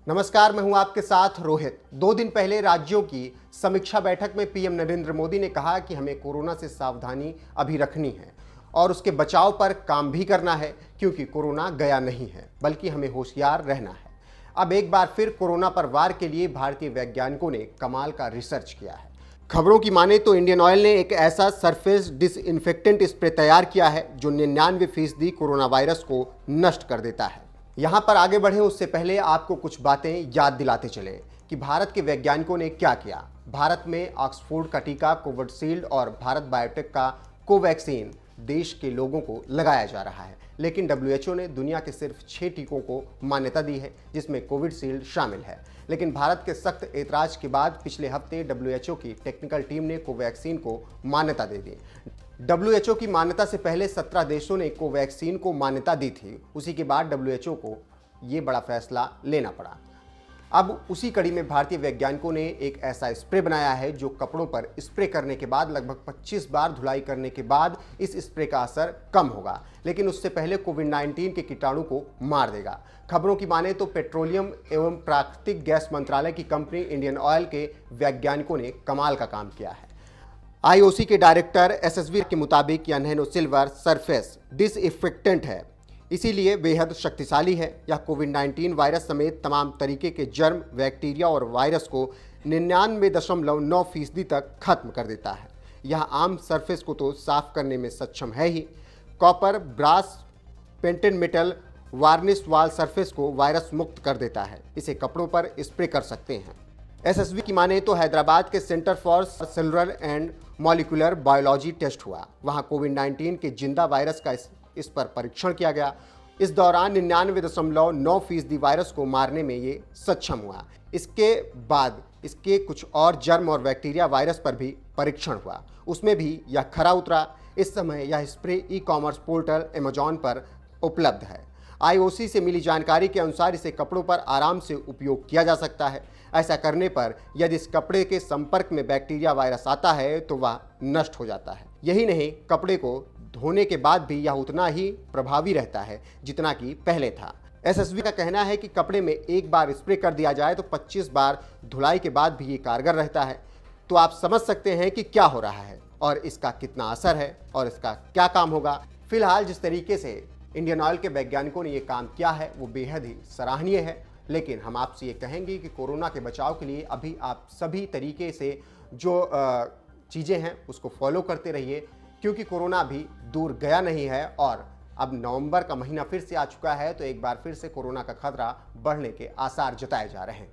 नमस्कार, मैं हूं आपके साथ रोहित। 2 दिन पहले राज्यों की समीक्षा बैठक में पीएम नरेंद्र मोदी ने कहा कि हमें कोरोना से सावधानी अभी रखनी है और उसके बचाव पर काम भी करना है, क्योंकि कोरोना गया नहीं है बल्कि हमें होशियार रहना है। अब एक बार फिर कोरोना पर वार के लिए भारतीय वैज्ञानिकों ने कमाल का रिसर्च किया है। खबरों की माने तो इंडियन ऑयल ने एक ऐसा सरफेस डिसइंफेक्टेंट स्प्रे तैयार किया है जो 99% कोरोना वायरस को नष्ट कर देता है। यहाँ पर आगे बढ़े उससे पहले आपको कुछ बातें याद दिलाते चले कि भारत के वैज्ञानिकों ने क्या किया। भारत में ऑक्सफोर्ड का टीका कोविशील्ड और भारत बायोटेक का कोवैक्सीन देश के लोगों को लगाया जा रहा है, लेकिन WHO ने दुनिया के सिर्फ 6 टीकों को मान्यता दी है, जिसमें कोविशील्ड शामिल है। लेकिन भारत के सख्त ऐतराज के बाद पिछले हफ्ते WHO की टेक्निकल टीम ने कोवैक्सीन को मान्यता दे दी। WHO की मान्यता से पहले 17 देशों ने कोवैक्सीन को मान्यता दी थी। उसी के बाद WHO को ये बड़ा फैसला लेना पड़ा। अब उसी कड़ी में भारतीय वैज्ञानिकों ने एक ऐसा स्प्रे बनाया है जो कपड़ों पर स्प्रे करने के बाद लगभग 25 बार धुलाई करने के बाद इस स्प्रे का असर कम होगा, लेकिन उससे पहले कोविड-19 के कीटाणु को मार देगा। खबरों की माने तो पेट्रोलियम एवं प्राकृतिक गैस मंत्रालय की कंपनी इंडियन ऑयल के वैज्ञानिकों ने कमाल का काम किया है। IOC के डायरेक्टर SSV के मुताबिक यह नैनो सिल्वर सरफेस डिसइंफेक्टेंट है, इसीलिए बेहद शक्तिशाली है। यह कोविड-19 वायरस समेत तमाम तरीके के जर्म, बैक्टीरिया और वायरस को 99.9% तक खत्म कर देता है। यह आम सरफेस को तो साफ करने में सक्षम है ही, copper, brass, painted metal, varnish wall surface को वायरस मुक्त कर देता है। इसे कपड़ों पर स्प्रे कर सकते हैं। SSV की माने तो हैदराबाद के centre for cellular and molecular biology test हुआ। वहां कोविड-19 के जिंदा वायरस का इस पर परीक्षण किया गया। इस दौरान 99.9% वायरस को मारने में ये सक्षम हुआ। इसके बाद इसके कुछ और जर्म और बैक्टीरिया वायरस पर भी परीक्षण हुआ, उसमें भी यह खरा उतरा। इस समय यह स्प्रे ई-कॉमर्स पोर्टल अमेजॉन पर उपलब्ध है। IOC से मिली जानकारी के अनुसार इसे कपड़ों पर आराम से उपयोग किया जा सकता है। ऐसा करने पर यदि इस कपड़े के संपर्क में बैक्टीरिया वायरस आता है तो वह नष्ट हो जाता है। यही नहीं, कपड़े को धोने के बाद भी यह उतना ही प्रभावी रहता है जितना कि पहले था। SSV का कहना है कि कपड़े में एक बार स्प्रे कर दिया जाए तो 25 बार धुलाई के बाद भी ये कारगर रहता है। तो आप समझ सकते हैं कि क्या हो रहा है और इसका कितना असर है और इसका क्या काम होगा। फिलहाल जिस तरीके से इंडियन ऑयल के वैज्ञानिकों ने ये काम किया है वो बेहद ही सराहनीय है, लेकिन हम आपसे ये कहेंगे कि कोरोना के बचाव के लिए अभी आप सभी तरीके से जो चीज़ें हैं उसको फॉलो करते रहिए, क्योंकि कोरोना भी दूर गया नहीं है और अब नवंबर का महीना फिर से आ चुका है, तो एक बार फिर से कोरोना का खतरा बढ़ने के आसार जताए जा रहे हैं।